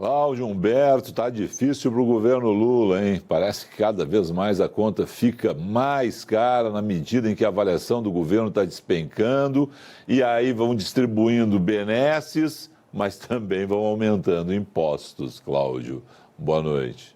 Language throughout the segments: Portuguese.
Cláudio Humberto, tá difícil para o governo Lula, hein? Parece que cada vez mais a conta fica mais cara na medida em que a avaliação do governo está despencando e aí vão distribuindo benesses, mas também vão aumentando impostos, Cláudio. Boa noite.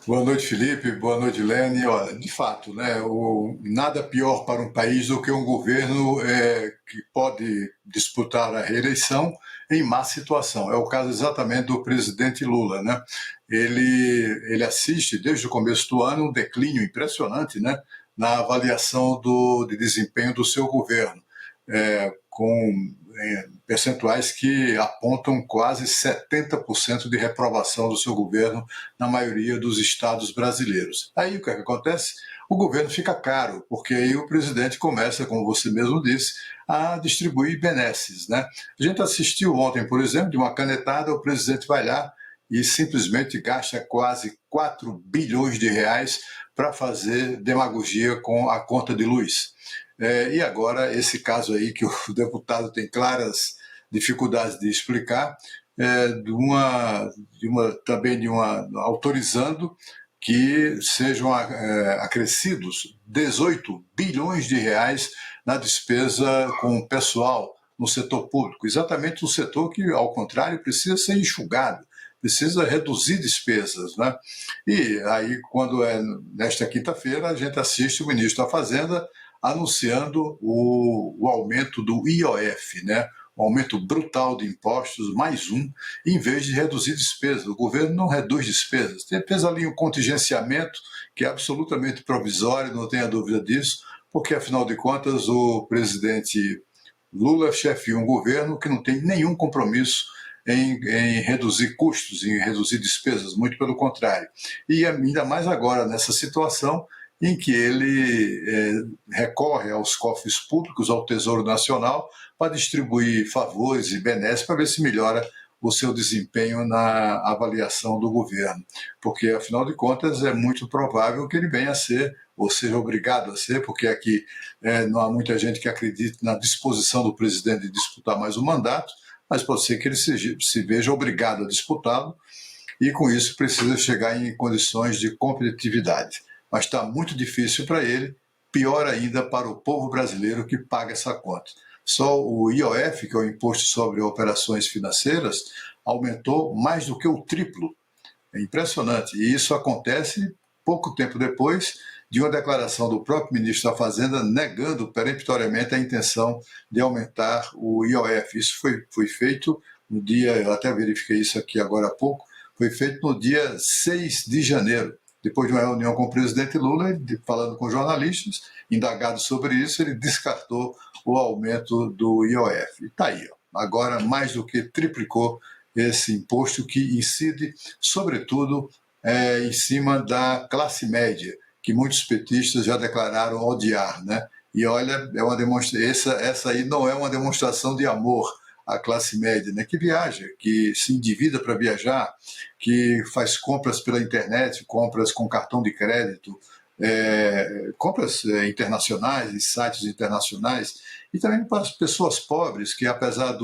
Boa noite, Felipe. Boa noite, Lene. Olha, de fato, né, nada pior para um país do que um governo que pode disputar a reeleição em má situação. É o caso exatamente do presidente Lula, né? Ele assiste, desde o começo do ano, um declínio impressionante, né, na avaliação de desempenho do seu governo, com percentuais que apontam quase 70% de reprovação do seu governo na maioria dos estados brasileiros. Aí o que acontece? O governo fica caro, porque aí o presidente começa, como você mesmo disse, a distribuir benesses, né? A gente assistiu ontem, por exemplo, de uma canetada, o presidente vai lá e simplesmente gasta quase 4 bilhões de reais para fazer demagogia com a conta de luz. E agora, esse caso aí que o deputado tem claras dificuldades de explicar, autorizando que sejam acrescidos 18 bilhões de reais na despesa com o pessoal no setor público, exatamente o setor que, ao contrário, precisa ser enxugado, precisa reduzir despesas, né? E aí, quando nesta quinta-feira, a gente assiste o ministro da Fazenda anunciando o aumento do IOF, né? Um aumento brutal de impostos, mais um, em vez de reduzir despesas. O governo não reduz despesas. Fez ali um contingenciamento que é absolutamente provisório, não tenha dúvida disso, porque, afinal de contas, o presidente Lula chefeia um governo que não tem nenhum compromisso em reduzir custos, em reduzir despesas, muito pelo contrário. E ainda mais agora, nessa situação em que ele recorre aos cofres públicos, ao Tesouro Nacional, para distribuir favores e benesses para ver se melhora o seu desempenho na avaliação do governo. Porque, afinal de contas, é muito provável que ele venha a ser, ou seja, obrigado a ser, porque aqui não há muita gente que acredite na disposição do presidente de disputar mais um mandato, mas pode ser que ele se veja obrigado a disputá-lo e, com isso, precisa chegar em condições de competitividade. Mas está muito difícil para ele, pior ainda para o povo brasileiro que paga essa conta. Só o IOF, que é o Imposto sobre Operações Financeiras, aumentou mais do que o triplo. É impressionante. E isso acontece pouco tempo depois de uma declaração do próprio ministro da Fazenda negando peremptoriamente a intenção de aumentar o IOF. Isso foi feito no dia, eu até verifiquei isso aqui agora há pouco, foi feito no dia 6 de janeiro. Depois de uma reunião com o presidente Lula, falando com jornalistas, indagado sobre isso, ele descartou o aumento do IOF. E está aí, ó. Agora mais do que triplicou esse imposto que incide, sobretudo, em cima da classe média, que muitos petistas já declararam odiar, né? E olha, essa aí não é uma demonstração de amor à classe média, né? Que viaja, que se endivida para viajar, que faz compras pela internet, compras com cartão de crédito, compras internacionais, em sites internacionais, e também para as pessoas pobres, que apesar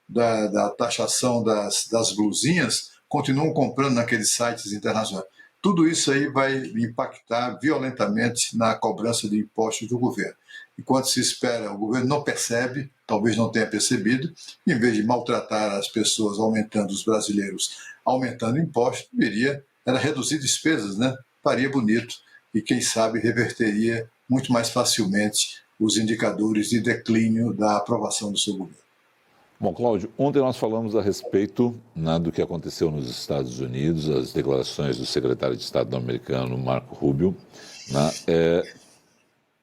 da taxação das blusinhas, continuam comprando naqueles sites internacionais. Tudo isso aí vai impactar violentamente na cobrança de impostos do governo. Enquanto se espera, o governo não percebe, talvez não tenha percebido, em vez de maltratar as pessoas, aumentando os brasileiros, aumentando impostos, era reduzir despesas, né? Faria bonito e, quem sabe, reverteria muito mais facilmente os indicadores de declínio da aprovação do seu governo. Bom, Cláudio, ontem nós falamos a respeito do que aconteceu nos Estados Unidos, as declarações do secretário de Estado americano, Marco Rubio,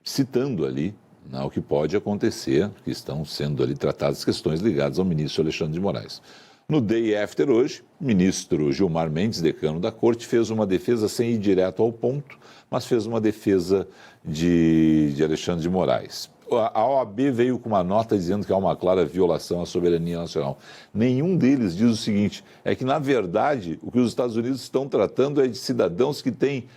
citando ali o que pode acontecer, que estão sendo ali tratadas questões ligadas ao ministro Alexandre de Moraes. No day after hoje, o ministro Gilmar Mendes, decano da Corte, fez uma defesa sem ir direto ao ponto, mas fez uma defesa de Alexandre de Moraes. A OAB veio com uma nota dizendo que há uma clara violação à soberania nacional. Nenhum deles diz o seguinte, é que, na verdade, o que os Estados Unidos estão tratando é de cidadãos que têm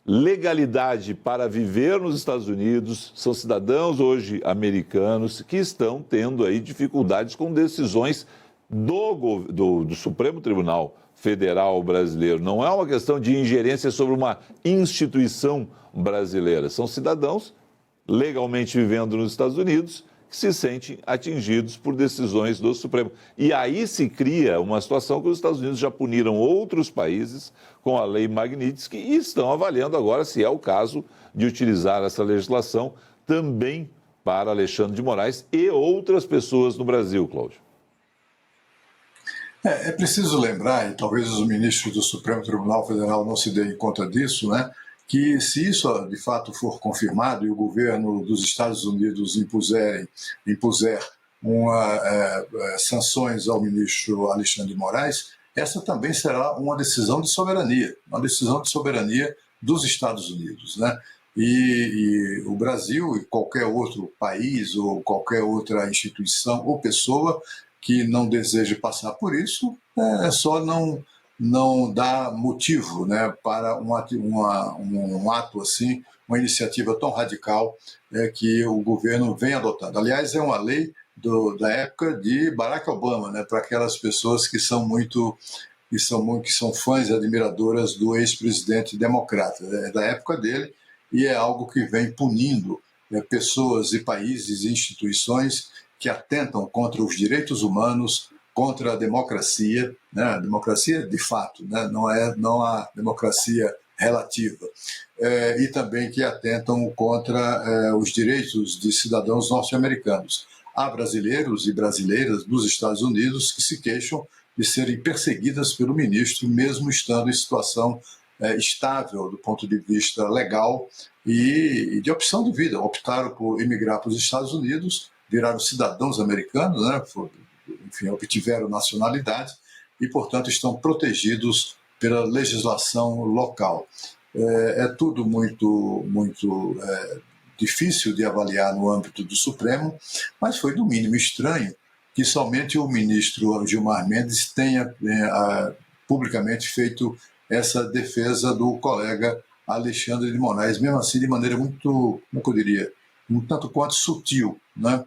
legalidade para viver nos Estados Unidos, são cidadãos hoje americanos que estão tendo aí dificuldades com decisões do Supremo Tribunal Federal brasileiro. Não é uma questão de ingerência sobre uma instituição brasileira. São cidadãos legalmente vivendo nos Estados Unidos que se sentem atingidos por decisões do Supremo. E aí se cria uma situação que os Estados Unidos já puniram outros países com a lei Magnitsky e estão avaliando agora se é o caso de utilizar essa legislação também para Alexandre de Moraes e outras pessoas no Brasil, Cláudio. É preciso lembrar, e talvez os ministros do Supremo Tribunal Federal não se deem conta disso, né, que se isso de fato for confirmado e o governo dos Estados Unidos impuser sanções ao ministro Alexandre de Moraes, essa também será uma decisão de soberania dos Estados Unidos, né? E o Brasil e qualquer outro país ou qualquer outra instituição ou pessoa que não deseje passar por isso, só não dá motivo, né, para um ato assim, uma iniciativa tão radical que o governo vem adotando. Aliás, é uma lei da época de Barack Obama, né, para aquelas pessoas que são fãs e admiradoras do ex-presidente democrata. É da época dele e é algo que vem punindo pessoas e países e instituições que atentam contra os direitos humanos, contra a democracia, né? A democracia de fato, né? Não a democracia relativa, e também que atentam contra os direitos de cidadãos norte-americanos. Há brasileiros e brasileiras dos Estados Unidos que se queixam de serem perseguidas pelo ministro, mesmo estando em situação estável do ponto de vista legal e de opção de vida. Optaram por emigrar para os Estados Unidos, viraram cidadãos americanos, né? Enfim, obtiveram nacionalidade e, portanto, estão protegidos pela legislação local. É tudo muito difícil de avaliar no âmbito do Supremo, mas foi, no mínimo, estranho que somente o ministro Gilmar Mendes tenha publicamente feito essa defesa do colega Alexandre de Moraes, mesmo assim de maneira muito, como eu diria, um tanto quanto sutil, né?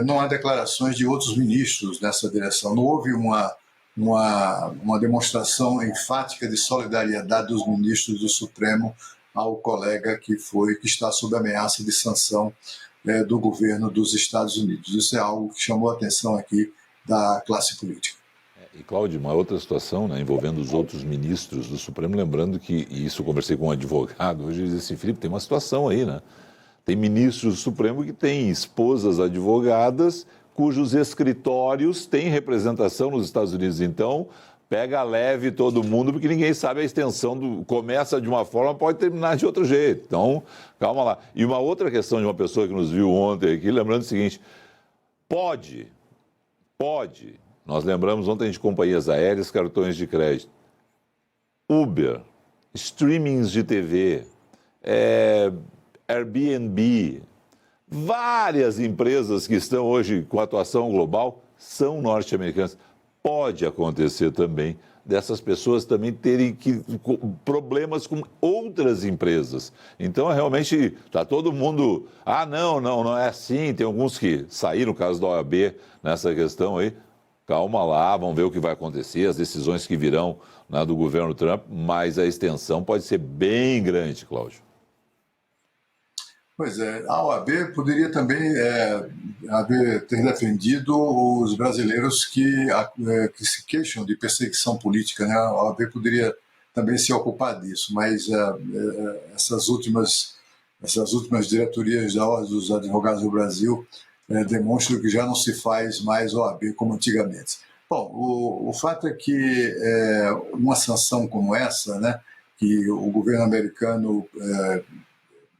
Não há declarações de outros ministros nessa direção. Não houve uma demonstração enfática de solidariedade dos ministros do Supremo ao colega que está sob ameaça de sanção do governo dos Estados Unidos. Isso é algo que chamou a atenção aqui da classe política. E, Cláudio, uma outra situação, né, envolvendo os outros ministros do Supremo, lembrando que, e isso eu conversei com um advogado, hoje ele disse assim, Felipe, tem uma situação aí, né? Tem ministros do Supremo que têm esposas advogadas cujos escritórios têm representação nos Estados Unidos. Então, pega leve todo mundo, porque ninguém sabe a extensão começa de uma forma, pode terminar de outro jeito. Então, calma lá. E uma outra questão de uma pessoa que nos viu ontem aqui, lembrando o seguinte, pode, nós lembramos ontem de companhias aéreas, cartões de crédito, Uber, streamings de TV, Airbnb, várias empresas que estão hoje com atuação global são norte-americanas. Pode acontecer também dessas pessoas também terem problemas com outras empresas. Então, realmente, está todo mundo... não é assim. Tem alguns que saíram, no caso da OAB, nessa questão aí. Calma lá, vamos ver o que vai acontecer, as decisões que virão, né, do governo Trump, mas a extensão pode ser bem grande, Cláudio. Pois é, a OAB poderia também ter defendido os brasileiros que se queixam de perseguição política, né? A OAB poderia também se ocupar disso, mas essas últimas diretorias da Ordem dos Advogados do Brasil demonstram que já não se faz mais OAB como antigamente. Bom, o fato é que uma sanção como essa, né, que o governo americano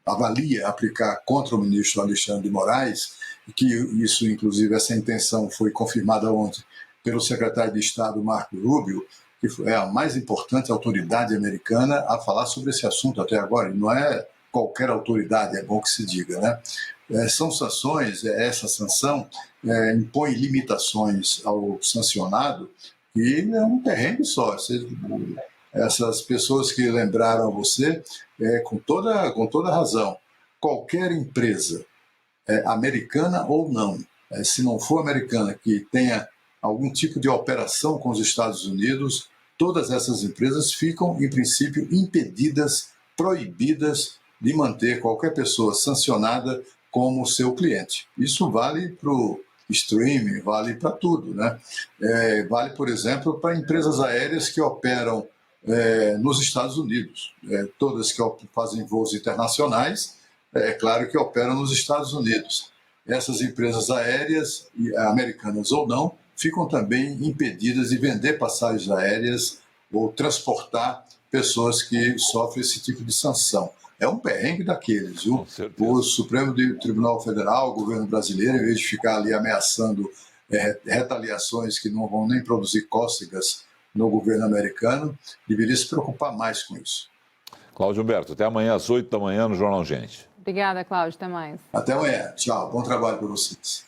avalia aplicar contra o ministro Alexandre de Moraes, e que isso, inclusive, essa intenção foi confirmada ontem pelo secretário de Estado, Marco Rubio, que é a mais importante autoridade americana a falar sobre esse assunto até agora, e não é qualquer autoridade, é bom que se diga, né? São sanções, essa sanção impõe limitações ao sancionado, e é um terreno só. Essas pessoas que lembraram a você, com toda razão, qualquer empresa, americana ou não, se não for americana, que tenha algum tipo de operação com os Estados Unidos, todas essas empresas ficam, em princípio, impedidas, proibidas de manter qualquer pessoa sancionada como seu cliente. Isso vale para o streaming, vale para tudo, né? Vale, por exemplo, para empresas aéreas que operam nos Estados Unidos. Todas que fazem voos internacionais, é claro que operam nos Estados Unidos. Essas empresas aéreas, americanas ou não, ficam também impedidas de vender passagens aéreas ou transportar pessoas que sofrem esse tipo de sanção. É um perrengue daqueles, viu? O Supremo Tribunal Federal, o governo brasileiro, em vez de ficar ali ameaçando retaliações que não vão nem produzir cócegas no governo americano, deveria se preocupar mais com isso. Cláudio Humberto, até amanhã às 8 da manhã no Jornal Gente. Obrigada, Cláudio. Até mais. Até amanhã. Tchau. Bom trabalho para vocês.